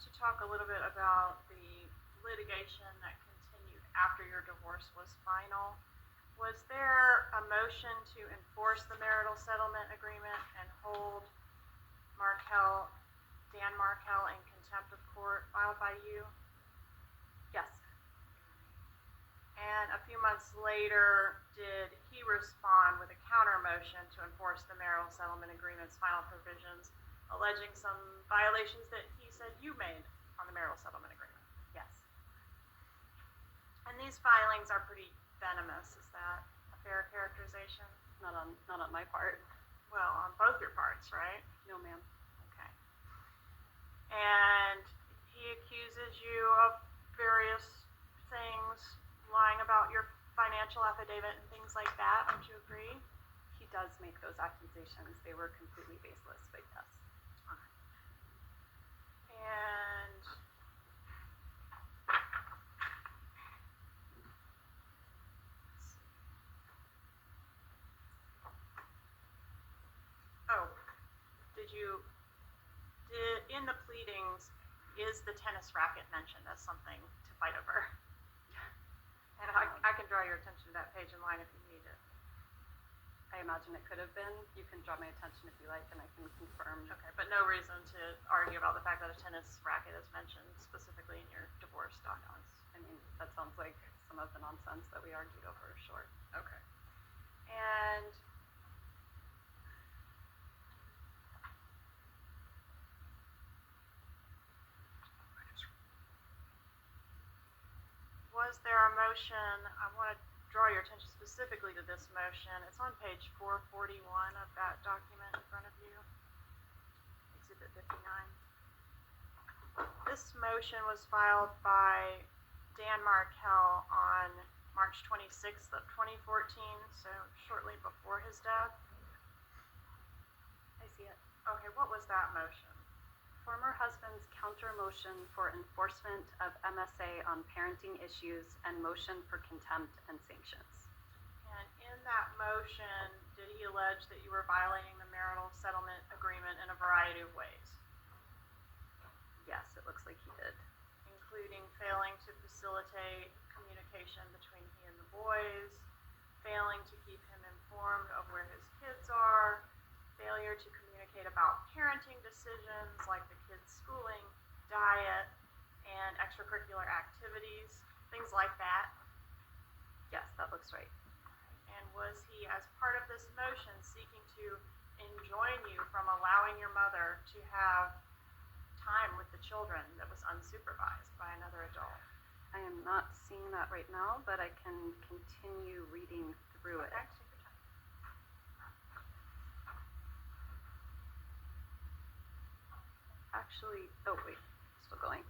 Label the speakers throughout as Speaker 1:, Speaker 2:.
Speaker 1: to talk a little bit about the litigation that continued after your divorce was final. Was there a motion to enforce the marital settlement agreement and hold Markel, Dan Markel, in contempt of court filed by you?
Speaker 2: Yes.
Speaker 1: And a few months later, did he respond with a counter motion to enforce the marital settlement agreement's final provisions, alleging some violations that he said you made on the marital settlement agreement?
Speaker 2: Yes.
Speaker 1: And these filings are pretty venomous. Is that a fair characterization?
Speaker 2: Not on my part.
Speaker 1: Well, on both your parts, right?
Speaker 2: No, ma'am.
Speaker 1: Okay. And he accuses you of various things, lying about your financial affidavit and things like that. Don't you agree?
Speaker 2: He does make those accusations. They were completely baseless, but yes.
Speaker 1: And in the pleadings, is the tennis racket mentioned as something to fight over? And I can draw your attention to that page in line if you need it.
Speaker 2: I imagine it could have been. You can draw my attention if you like, and I can confirm.
Speaker 1: Okay, but no reason to argue about the fact that a tennis racket is mentioned specifically in your divorce documents.
Speaker 2: I mean, that sounds like some of the nonsense that we argued over, sure.
Speaker 1: Okay. And was there a motion? I want to draw your attention specifically to this motion. It's on page 441 of that document in front of you, Exhibit 59. This motion was filed by Dan Markel on March 26th of 2014, so shortly before his death.
Speaker 2: I see it.
Speaker 1: Okay, what was that motion?
Speaker 2: Former husband's counter motion for enforcement of MSA on parenting issues and motion for contempt and sanctions.
Speaker 1: And in that motion, did he allege that you were violating the marital settlement agreement in a variety of ways?
Speaker 2: Yes, it looks like he did.
Speaker 1: Including failing to facilitate communication between he and the boys, failing to keep him informed of where his kids are, failure to communicate about parenting decisions like the kids' schooling, diet, and extracurricular activities, things like that.
Speaker 2: Yes, that looks right.
Speaker 1: And was he, as part of this motion, seeking to enjoin you from allowing your mother to have time with the children that was unsupervised by another adult?
Speaker 2: I am not seeing that right now, but I can continue reading through it.
Speaker 1: Okay, take your time.
Speaker 2: Actually, oh wait, still going.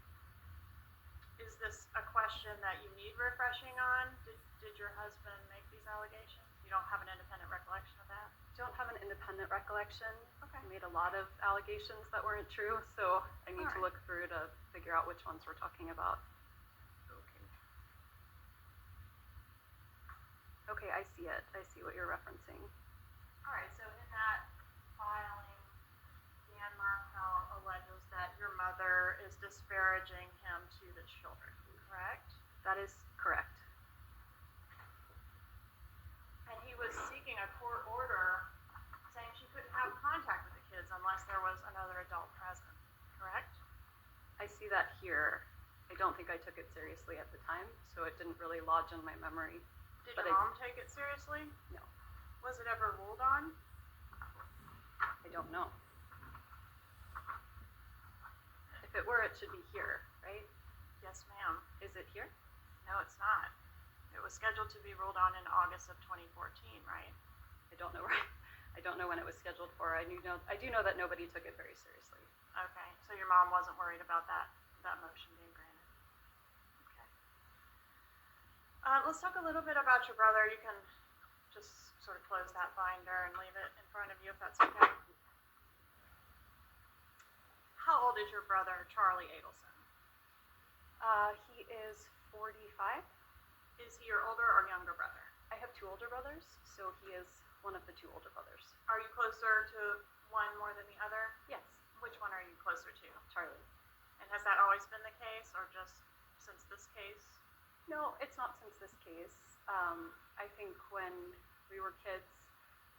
Speaker 1: Is this a question that you need refreshing on? Did your husband make these allegations? You don't have an independent recollection of that?
Speaker 2: Don't have an independent recollection.
Speaker 1: Okay.
Speaker 2: I made a lot of allegations that weren't true, so I need to
Speaker 1: Alright.
Speaker 2: look through to figure out which ones we're talking about.
Speaker 1: Okay.
Speaker 2: Okay, I see it. I see what you're referencing.
Speaker 1: Alright, so in that filing, Dan Markel alleges that your mother is disparaging him to the children, correct?
Speaker 2: That is correct.
Speaker 1: And he was seeking a court order saying she couldn't have contact with the kids unless there was another adult present, correct?
Speaker 2: I see that here. I don't think I took it seriously at the time, so it didn't really lodge in my memory.
Speaker 1: Did
Speaker 2: But
Speaker 1: your mom take it seriously?
Speaker 2: No,
Speaker 1: Was it ever ruled on?
Speaker 2: I don't know. If it were, it should be here, right?
Speaker 1: Yes, ma'am.
Speaker 2: Is it here?
Speaker 1: No, it's not. It was scheduled to be ruled on in August of 2014, right?
Speaker 2: I don't know right. I don't know when it was scheduled for. I do know that nobody took it very seriously.
Speaker 1: Okay, so your mom wasn't worried about that motion being granted. Okay. Let's talk a little bit about your brother. You can just sort of close that binder and leave it in front of you if that's okay. How old is your brother, Charlie Adelson?
Speaker 2: He is 45.
Speaker 1: Is he your older or younger brother?
Speaker 2: I have two older brothers, so he is one of the two older brothers.
Speaker 1: Are you closer to one more than the other?
Speaker 2: Yes,
Speaker 1: Which one are you closer to?
Speaker 2: Charlie.
Speaker 1: And has that always been the case, or just since this case?
Speaker 2: No, it's not since this case. I think when we were kids,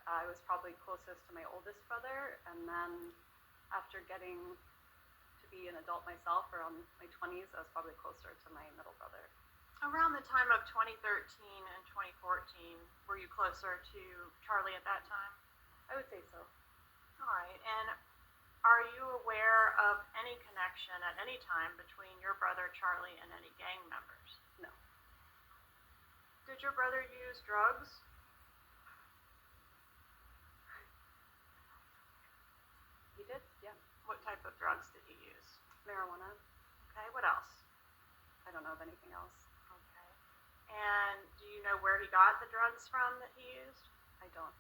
Speaker 2: I was probably closest to my oldest brother, and then after getting to be an adult myself, around my 20s, I was probably closer to my middle brother.
Speaker 1: Around the time of 2013 and 2014, were you closer to Charlie at that time?
Speaker 2: I would say so.
Speaker 1: All right, and are you aware of any connection at any time between your brother Charlie and any gang members?
Speaker 2: No.
Speaker 1: Did your brother use drugs?
Speaker 2: He did? Yeah.
Speaker 1: What type of drugs did he use?
Speaker 2: Marijuana.
Speaker 1: Okay, what else?
Speaker 2: I don't know of anything else.
Speaker 1: Okay. And do you know where he got the drugs from that he used?
Speaker 2: I don't.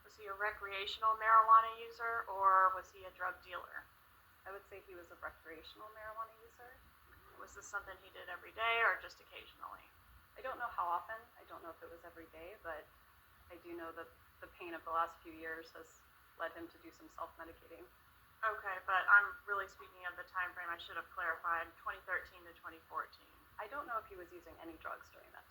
Speaker 1: Was he a recreational marijuana user, or was he a drug dealer?
Speaker 2: I would say he was a recreational marijuana user.
Speaker 1: Was this something he did every day or just occasionally?
Speaker 2: I don't know how often. I don't know if it was every day, but I do know that the pain of the last few years has led him to do some self-medicating.
Speaker 1: Okay, but I'm really speaking of the time frame. I should have clarified 2013 to 2014.
Speaker 2: I don't know if he was using any drugs during that